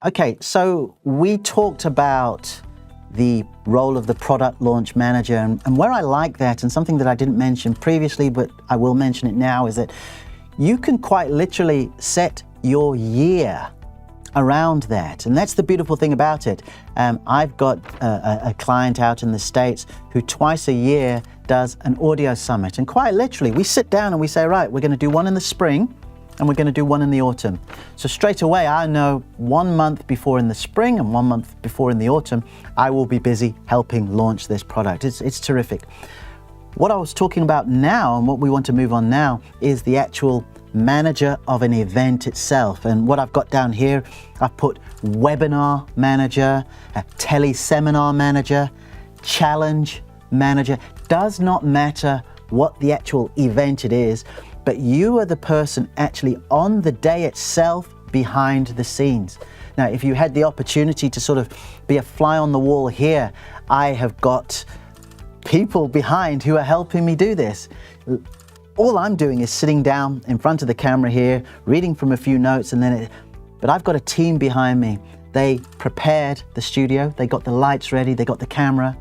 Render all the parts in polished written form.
Okay, so we talked about the role of the product launch manager, and where I like that, and something that I didn't mention previously, but I will mention it now, is that you can quite literally set your year around that. And that's the beautiful thing about it. I've got a client out in the States who twice a year does an audio summit. And quite literally, we sit down and we say, right, we're going to do one in the spring and we're going to do one in the autumn. So straight away, I know 1 month before in the spring and 1 month before in the autumn, I will be busy helping launch this product. It's terrific. What I was talking about now and what we want to move on now is the actual manager of an event itself. And what I've got down here, I've put webinar manager, a teleseminar manager, challenge manager. Does not matter what the actual event it is, but you are the person actually on the day itself behind the scenes. Now, if you had the opportunity to sort of be a fly on the wall here, I have got people behind who are helping me do this. All I'm doing is sitting down in front of the camera here, reading from a few notes, but I've got a team behind me. They prepared the studio, they got the lights ready, they got the camera,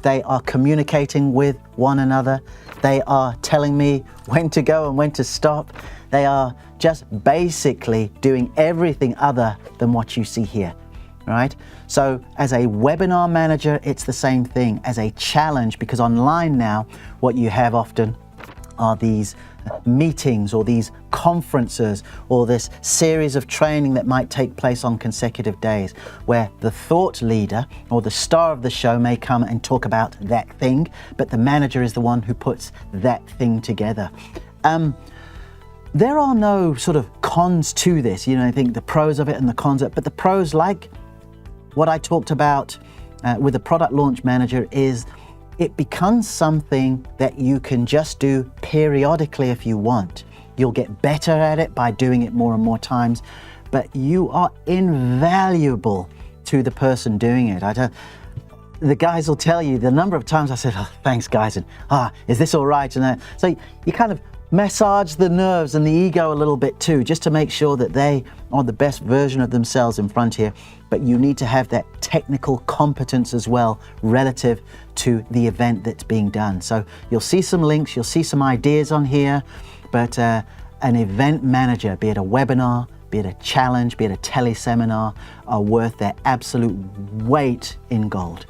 they are communicating with one another, they are telling me when to go and when to stop. They are just basically doing everything other than what you see here, right? So as a webinar manager, it's the same thing as a challenge, because online now, what you have often are these meetings or these conferences or this series of training that might take place on consecutive days, where the thought leader or the star of the show may come and talk about that thing, but the manager is the one who puts that thing together. There are no sort of cons to this. I think the pros of it and the cons of it, but the pros, like what I talked about with the product launch manager, is it becomes something that you can just do periodically if you want. You'll get better at it by doing it more and more times, but you are invaluable to the person doing it. The guys will tell you the number of times I said, oh, thanks guys, and is this all right? And so you kind of massage the nerves and the ego a little bit too, just to make sure that they are the best version of themselves in front here. But you need to have that technical competence as well relative to the event that's being done. So you'll see some links, you'll see some ideas on here, but an event manager, be it a webinar, be it a challenge, be it a teleseminar, are worth their absolute weight in gold.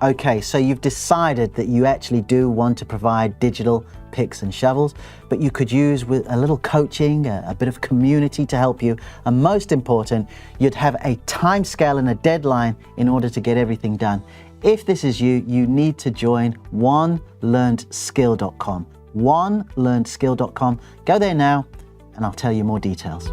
Okay, so you've decided that you actually do want to provide digital picks and shovels, but you could use with a little coaching, a bit of community to help you, and most important, you'd have a time scale and a deadline in order to get everything done. If this is you, you need to join onelearnedskill.com. onelearnedskill.com. Go there now and I'll tell you more details.